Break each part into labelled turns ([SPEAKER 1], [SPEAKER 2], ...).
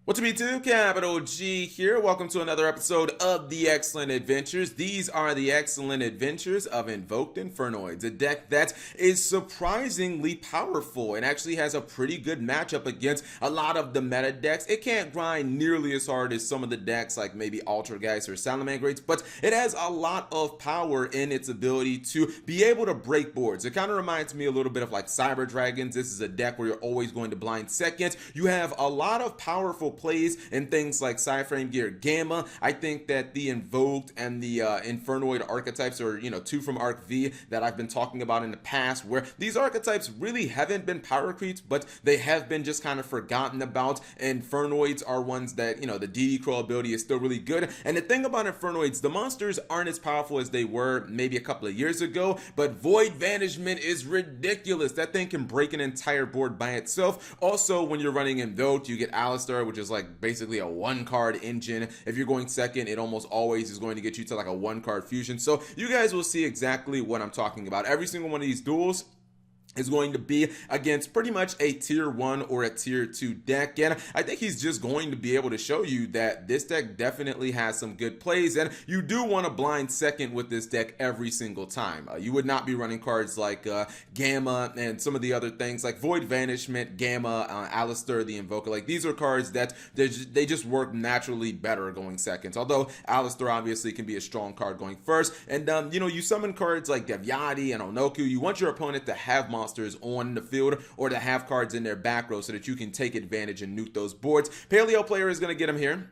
[SPEAKER 1] What's up, YouTube? Capital G here. Welcome to another episode of The Excellent Adventures. These are the excellent adventures of Invoked Invoknoids, a deck that is surprisingly powerful and actually has a pretty good matchup against a lot of the meta decks. It can't grind nearly as hard as some of the decks like maybe Altergeist or Salamangreats, but it has a lot of power in its ability to be able to break boards. It kind of reminds me a little bit of like Cyber Dragons. This is a deck where you're always going to blind second. You have a lot of powerful plays in things like Cyframe Gear Gamma. I think that the Invoked and the Infernoid archetypes are, two from Arc V that I've been talking about in the past, where these archetypes really haven't been power creeps, but they have been just kind of forgotten about. Infernoids are ones that, the DD Crow ability is still really good. And the thing about Infernoids, the monsters aren't as powerful as they were maybe a couple of years ago, but Void Vanishment is ridiculous. That thing can break an entire board by itself. Also, when you're running Invoked, you get Alistair, which is like basically a one card engine. If you're going second, it almost always is going to get you to like a one card fusion. So you guys will see exactly what I'm talking about. Every single one of these duels is going to be against pretty much a tier 1 or a tier 2 deck, and I think he's just going to be able to show you that this deck definitely has some good plays, and you do want to blind second with this deck every single time. You would not be running cards like Gamma and some of the other things like Void Vanishment, Gamma, Alistair the Invoker. Like, these are cards that they just work naturally better going seconds, although Alistair obviously can be a strong card going first. And you summon cards like Devyati and Onoku. You want your opponent to have monsters on the field or to have cards in their back row so that you can take advantage and nuke those boards. Paleo player is going to get him here.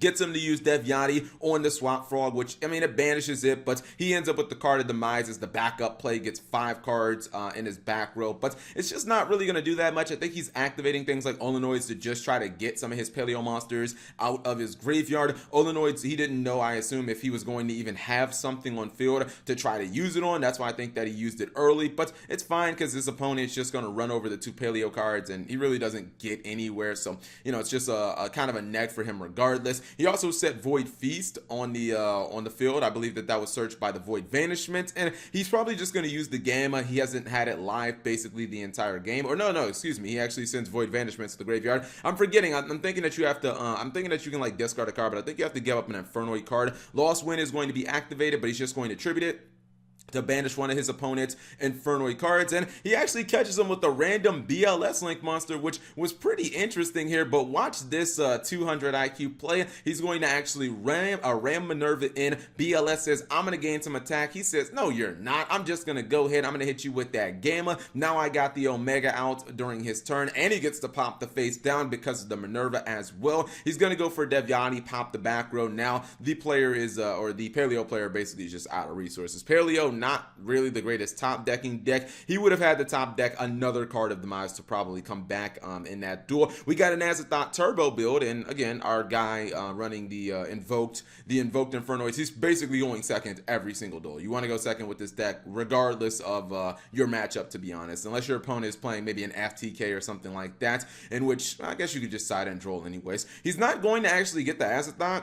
[SPEAKER 1] Gets him to use Devyati on the Swap Frog, which, it banishes it, but he ends up with the card of Demise as the backup play, gets 5 cards in his back row, but it's just not really going to do that much. I think he's activating things like Invoknoids to just try to get some of his Paleo monsters out of his graveyard. Invoknoids, he didn't know, I assume, if he was going to even have something on field to try to use it on. That's why I think that he used it early, but it's fine because his opponent's just going to run over the 2 Paleo cards, and he really doesn't get anywhere, so, it's just a kind of a neg for him regardless. He also set Void Feast on the field. I believe that was searched by the Void Vanishment, and he's probably just going to use the Gamma. He hasn't had it live basically the entire game. Or no, excuse me. He actually sends Void Vanishment to the graveyard. I'm forgetting. I'm thinking that you have to. I'm thinking that you can like discard a card, but I think you have to give up an Infernoid card. Lost Wind is going to be activated, but he's just going to tribute it to banish one of his opponent's Infernoid cards, and he actually catches him with a random BLS Link monster, which was pretty interesting here. But watch this 200 IQ play. He's going to actually ram Minerva in. BLS says, I'm going to gain some attack. He says, no, you're not. I'm just going to go ahead. I'm going to hit you with that Gamma. Now I got the Omega out during his turn, and he gets to pop the face down because of the Minerva as well. He's going to go for Devyati, pop the back row. Now the player is, or the Paleo player basically is just out of resources. Paleo, not really the greatest top decking deck. He would have had to top deck another card of Demise to probably come back in that duel. We got an Azathoth Turbo build, and again, our guy running the Invoked Infernoids, he's basically going second every single duel. You want to go second with this deck regardless of your matchup, to be honest, unless your opponent is playing maybe an FTK or something like that, in which I guess you could just side and troll anyways. He's not going to actually get the Azathoth,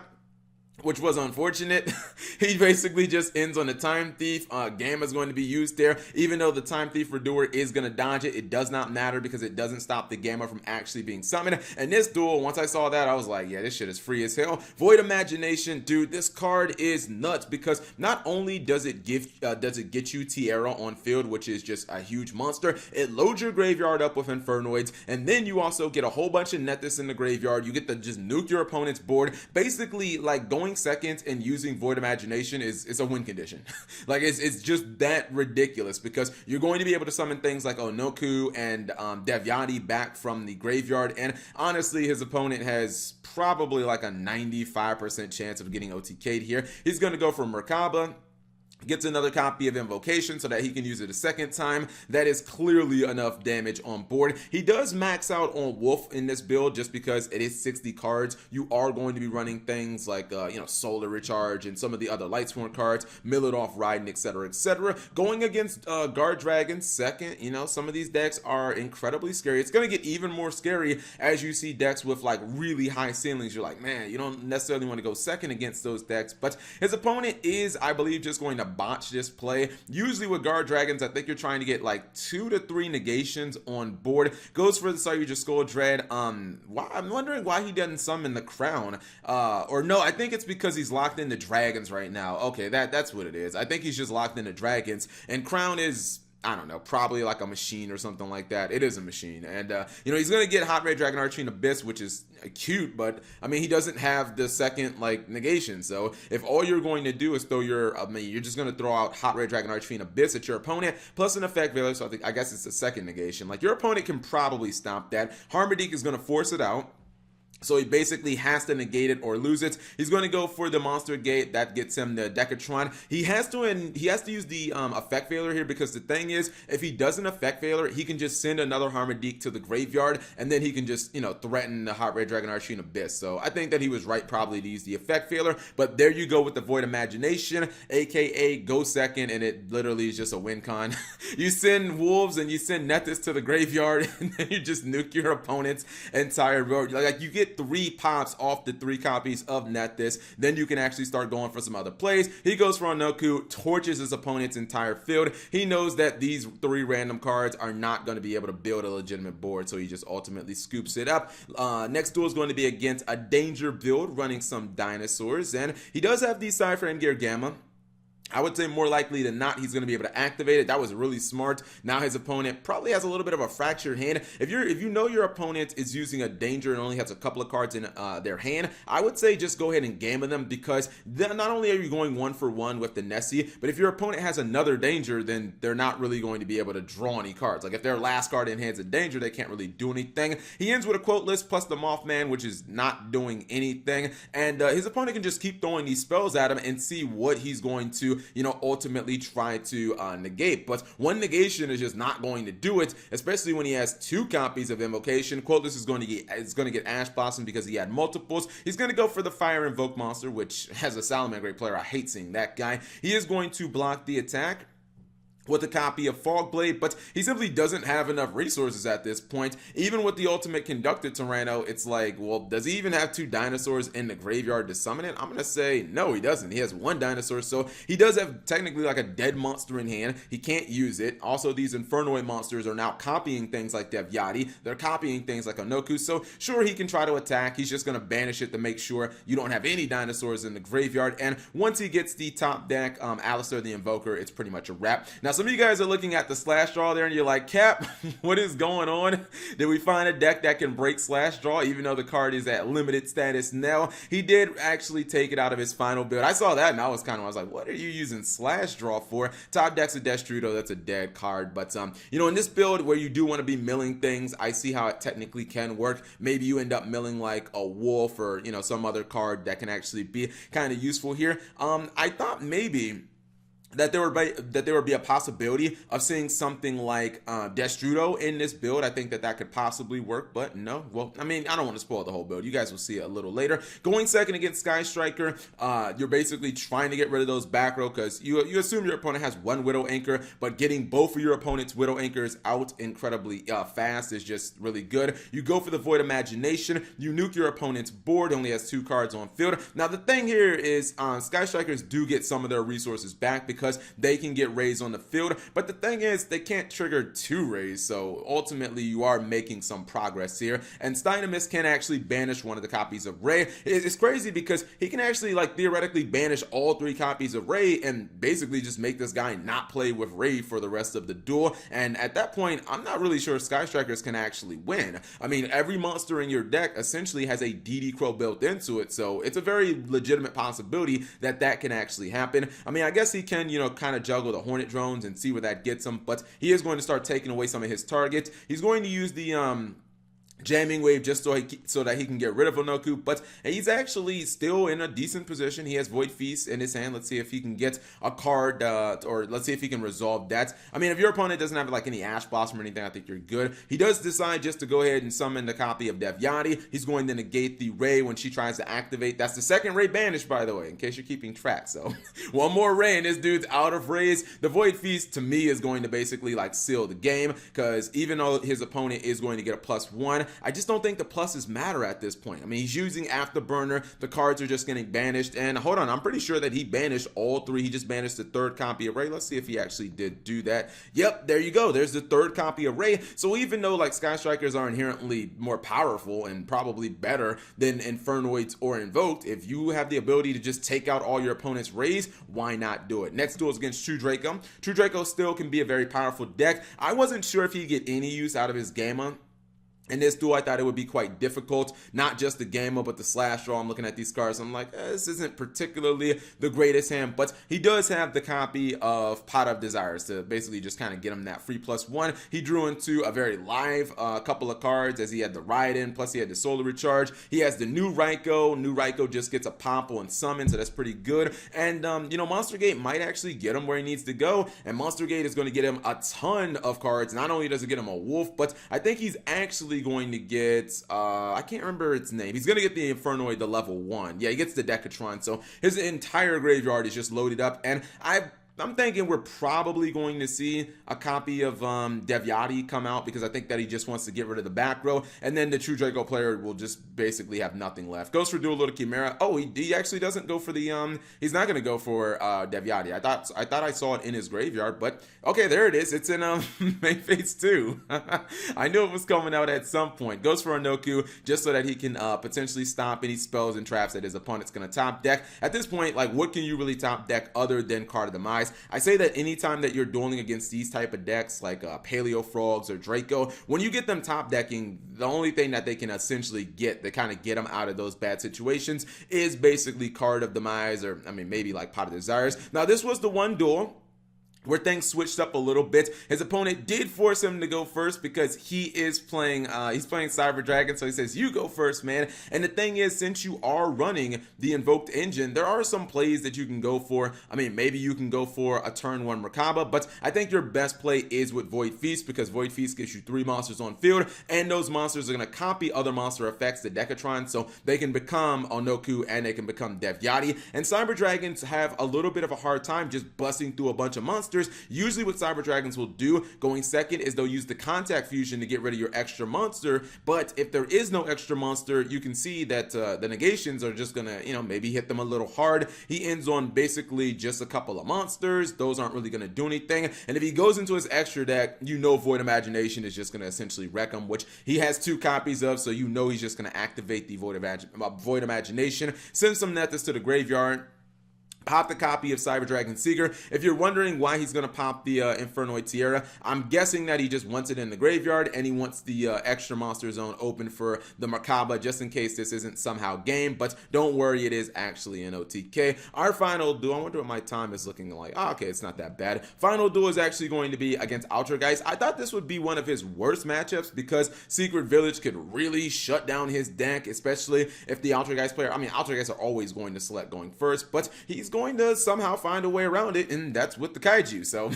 [SPEAKER 1] which was unfortunate. He basically just ends on the Time Thief. Gamma is going to be used there. Even though the Time Thief Redoer is going to dodge it, it does not matter because it doesn't stop the Gamma from actually being summoned. And this duel, once I saw that, I was like, yeah, this shit is free as hell. Void Imagination, dude, this card is nuts because not only does it get you Tierra on field, which is just a huge monster, it loads your graveyard up with Infernoids, and then you also get a whole bunch of Nethys in the graveyard. You get to just nuke your opponent's board. Basically, like, going second and using Void Imagination is a win condition. Like, it's just that ridiculous because you're going to be able to summon things like Onoku and Devyati back from the graveyard, and honestly, his opponent has probably like a 95% chance of getting OTK'd here. He's going to go for Merkaba. Gets another copy of Invocation so that he can use it a second time. That is clearly enough damage on board. He does max out on Wolf in this build just because it is 60 cards. You are going to be running things like, Solar Recharge and some of the other Lightsworn cards, Mill It Off, Riding, etc., etc. Going against Guard Dragon second, some of these decks are incredibly scary. It's going to get even more scary as you see decks with like really high ceilings. You're like, man, you don't necessarily want to go second against those decks, but his opponent is, I believe, just going to of botch this play. Usually with guard dragons, I think you're trying to get like 2 to 3 negations on board. Goes for the Saryuja Skull Dread. I'm wondering why he doesn't summon the crown. Or no, I think it's because he's locked into dragons right now. Okay, that's what it is. I think he's just locked into dragons, and crown is, I don't know, probably like a machine or something like that. It is a machine. And, you know, he's going to get Hot Red Dragon Archfiend Abyss, which is cute, but, I mean, he doesn't have the second, like, negation. So, if all you're going to do is throw your, you're just going to throw out Hot Red Dragon Archfiend Abyss at your opponent, plus an effect veiler, so I guess it's the second negation. Like, your opponent can probably stop that. Harmonique is going to force it out. So he basically has to negate it or lose it. He's going to go for the monster gate. That gets him the Decatron. He has to use the effect veiler here, because the thing is, if he doesn't effect veiler, he can just send another Harmonique to the graveyard, and then he can just, you know, threaten the Hot Red Dragon Archfiend Abyss. So I think that he was right probably to use the effect veiler, but there you go with the Void Imagination, aka go second, and it literally is just a win con. You send Wolves and you send Nethys to the graveyard, and then you just nuke your opponent's entire board. Like, you get 3 pops off the 3 copies of Nethys, then you can actually start going for some other plays. He goes for Onoku, torches his opponent's entire field. He knows that these 3 random cards are not going to be able to build a legitimate board, so he just ultimately scoops it up. Next duel is going to be against a danger build running some dinosaurs, and he does have the Cypher and Gear Gamma. I would say more likely than not, he's going to be able to activate it. That was really smart. Now his opponent probably has a little bit of a fractured hand. If you know your opponent is using a danger and only has a couple of cards in their hand, I would say just go ahead and gamma them, because then not only are you going 1 for 1 with the Nessie, but if your opponent has another danger, then they're not really going to be able to draw any cards. Like, if their last card in hand's a danger, they can't really do anything. He ends with a quote list plus the Mothman, which is not doing anything, and his opponent can just keep throwing these spells at him and see what he's going to, you know, ultimately try to negate. But one negation is just not going to do it, especially when he has 2 copies of Invocation. Quoteless is going to get Ash Blossom because he had multiples. He's going to go for the Fire Invoke monster, which, as a Salamander player, I hate seeing that guy. He is going to block the attack with a copy of Fogblade, but he simply doesn't have enough resources at this point. Even with the Ultimate Conductor Tyranno, it's like, well, does he even have 2 dinosaurs in the graveyard to summon it? I'm gonna say no, he doesn't. He has 1 dinosaur, so he does have technically like a dead monster in hand. He can't use it. Also, these Invoknoid monsters are now copying things like Devyati. They're copying things like Onoku, so sure, he can try to attack. He's just gonna banish it to make sure you don't have any dinosaurs in the graveyard, and once he gets the top deck, Alistair the Invoker, it's pretty much a wrap. Now, some of you guys are looking at the slash draw there and you're like, Cap, what is going on? Did we find a deck that can break slash draw even though the card is at limited status now? He did actually take it out of his final build. I saw that and I was like, what are you using slash draw for? Top deck's a Destrudo, that's a dead card. But you know, in this build where you do want to be milling things, I see how it technically can work. Maybe you end up milling like a wolf or, you know, some other card that can actually be kind of useful here. I thought maybe that there would be a possibility of seeing something like Destrudo in this build. I think that could possibly work, but no. Well, I mean, I don't want to spoil the whole build. You guys will see it a little later. Going second against Sky Striker, you're basically trying to get rid of those back row, because you assume your opponent has 1 Widow Anchor, but getting both of your opponent's Widow Anchors out incredibly fast is just really good. You go for the Void Imagination. You nuke your opponent's board. Only has 2 cards on field. Now, the thing here is Sky Strikers do get some of their resources back, because they can get rays on the field, but the thing is they can't trigger 2 rays, so ultimately you are making some progress here. And Steinamus can actually banish 1 of the copies of Ray. It's crazy because he can actually, like, theoretically banish all 3 copies of Ray and basically just make this guy not play with Ray for the rest of the duel, and at that point I'm not really sure Sky Strikers can actually win. I mean, every monster in your deck essentially has a DD Crow built into it, so it's a very legitimate possibility that can actually happen. I mean, I guess he can, you know, kind of juggle the Hornet drones and see where that gets him, but he is going to start taking away some of his targets. He's going to use the Jamming Wave just so that he can get rid of Onoku, but he's actually still in a decent position. He has Void Feast in his hand. Let's see if he can get a card, or let's see if he can resolve that. I mean, if your opponent doesn't have like any Ash Blossom or anything, I think you're good. He does decide just to go ahead and summon the copy of Devyati. He's going to negate the Ray when she tries to activate. That's the second Ray banish, by the way, in case you're keeping track. So 1 more Ray and this dude's out of Rays. The Void Feast to me is going to basically like seal the game, because even though his opponent is going to get a +1, I just don't think the pluses matter at this point. I mean, he's using Afterburner. The cards are just getting banished. And hold on, I'm pretty sure that he banished all three. He just banished the third copy of Ray. Let's see if he actually did do that. Yep, there you go. There's the third copy of Ray. So even though like Sky Strikers are inherently more powerful and probably better than Invoknoids or Invoked, if you have the ability to just take out all your opponent's Rays, why not do it? Next duel is against True Draco. True Draco still can be a very powerful deck. I wasn't sure if he'd get any use out of his Gamma. In this duel, I thought it would be quite difficult, not just the Gamma, but the Slash Draw. I'm looking at these cards, I'm like, this isn't particularly the greatest hand, but he does have the copy of Pot of Desires to basically just kind of get him that free +1. He drew into a very live couple of cards, as he had the Ride In, plus he had the Solar Recharge. He has the new Raiko. New Raiko just gets a Pompo and Summon, so that's pretty good. And, you know, Monster Gate might actually get him where he needs to go, and Monster Gate is going to get him a ton of cards. Not only does it get him a Wolf, but I think he's actually going to get I can't remember its name. He's gonna get the Invoknoid, the level 1. Yeah, he gets the Decatron, so his entire graveyard is just loaded up. And I'm thinking we're probably going to see a copy of Devyati come out, because I think that he just wants to get rid of the back row, and then the True Draco player will just basically have nothing left. Goes for Dual Little Chimera. Oh, he actually doesn't go for the he's not gonna go for Devyati. I thought I saw it in his graveyard, but okay, there it is. It's in main phase 2. I knew it was coming out at some point. Goes for Anoku just so that he can potentially stop any spells and traps that his opponent's gonna top deck. At this point, like, what can you really top deck other than Card of Demise? I say that anytime that you're dueling against these type of decks like Paleo Frogs or Draco, when you get them top decking, the only thing that they can essentially get to kind of get them out of those bad situations is basically Card of Demise, or I mean maybe like Pot of Desires. Now this was the one duel where things switched up a little bit. His opponent did force him to go first because he is playing he's playing Cyber Dragon, so he says, you go first, man. And the thing is, since you are running the Invoked engine, there are some plays that you can go for. I mean, maybe you can go for a turn 1 Merkaba, but I think your best play is with Void Feast, because Void Feast gives you 3 monsters on field, and those monsters are going to copy other monster effects, the Decatron, so they can become Onoku and they can become Devyati. And Cyber Dragons have a little bit of a hard time just busting through a bunch of monsters. Usually what Cyber Dragons will do going second is they'll use the Contact Fusion to get rid of your extra monster, but if there is no extra monster, you can see that the negations are just gonna, you know, maybe hit them a little hard. He ends on basically just a couple of monsters. Those aren't really gonna do anything, and if he goes into his extra deck, you know Void Imagination is just gonna essentially wreck him, which he has 2 copies of, so you know he's just gonna activate the Void Imagination, send some Nethys to the graveyard, pop the copy of Cyber Dragon Seeker. If you're wondering why he's going to pop the Invoknoid Tiara, I'm guessing that he just wants it in the graveyard and he wants the extra monster zone open for the Merkaba, just in case this isn't somehow game. But don't worry, it is actually an OTK. Our final duel, I wonder what my time is looking like. Oh, okay, it's not that bad. Final duel is actually going to be against Altergeist. I thought this would be one of his worst matchups because Secret Village could really shut down his deck, especially if the Altergeist player, I mean, Altergeists are always going to select going first, but he's going to somehow find a way around it, and that's with the Kaiju. So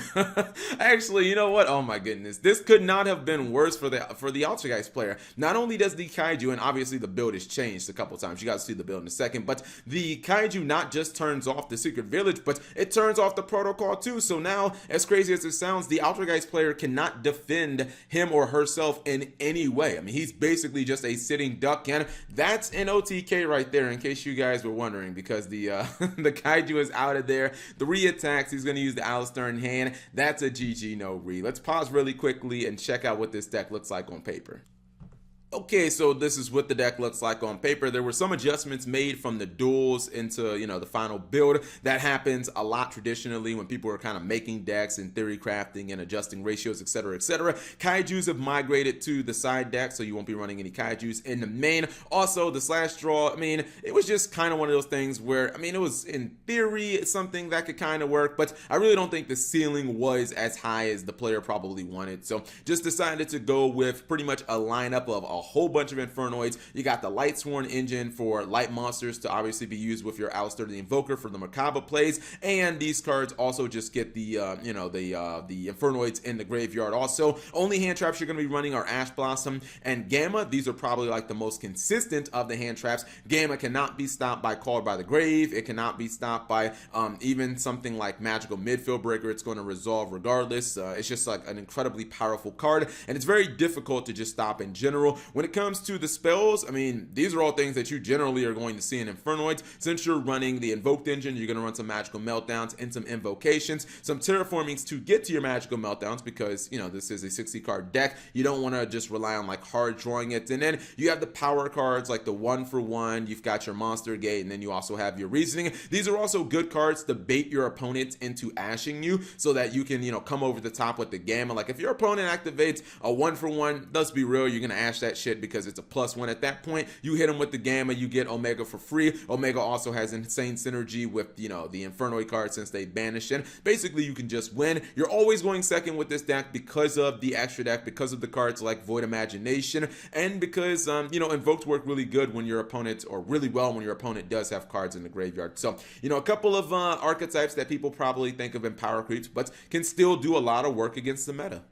[SPEAKER 1] actually, you know what, oh my goodness, this could not have been worse for the Altergeist player. Not only does the Kaiju, and obviously the build has changed a couple times, you guys see the build in a second, but the Kaiju not just turns off the Secret Village, but it turns off the protocol too. So now, as crazy as it sounds, the Altergeist player cannot defend him or herself in any way. I mean, he's basically just a sitting duck, and that's an OTK right there, in case you guys were wondering, because the the Kaiju is out of there. 3 attacks. He's going to use the Alistair in hand. That's a GG no re. Let's pause really quickly and check out what this deck looks like on paper. Okay, so this is what the deck looks like on paper. There were some adjustments made from the duels into, you know, the final build. That happens a lot traditionally when people are kind of making decks and theory crafting and adjusting ratios, etc., etc. Kaijus have migrated to the side deck, so you won't be running any Kaijus in the main. Also, the slash draw, I mean, it was just kind of one of those things where, I mean, it was in theory something that could kind of work, but I really don't think the ceiling was as high as the player probably wanted. So just decided to go with pretty much a lineup of a whole bunch of Invoknoids. You got the Lightsworn engine for light monsters to obviously be used with your Alistair the Invoker for the Merkaba plays, and these cards also just get the you know, the Invoknoids in the graveyard. Also, only hand traps you're going to be running are Ash Blossom and Gamma. These are probably like the most consistent of the hand traps. Gamma cannot be stopped by Called by the Grave. It cannot be stopped by even something like Magical Midfield Breaker. It's going to resolve regardless. It's just like an incredibly powerful card, and it's very difficult to just stop in general. when it comes to the spells, I mean, these are all things that you generally are going to see in Invoknoids. Since you're running the Invoked engine, you're going to run some magical meltdowns and some invocations, some terraformings to get to your magical meltdowns, because, you know, this is a 60 card deck. You don't want to just rely on like hard drawing it. And then you have the power cards like the 1-for-1, you've got your monster gate, and then you also have your reasoning. These are also good cards to bait your opponent into ashing you so that you can, you know, come over the top with the gamma. Like if your opponent activates a 1-for-1, let's be real, you're gonna ash that shit because it's a +1 at that point. You hit them with the gamma, you get Omega for free. Omega also has insane synergy with, you know, the Invoknoid card since they banished it. Basically, you can just win. You're always going second with this deck because of the extra deck, because of the cards like Void Imagination, and because you know, invoked work really good when your opponent, or really well when your opponent does have cards in the graveyard. So, you know, a couple of archetypes that people probably think of in power creeps, but can still do a lot of work against the meta.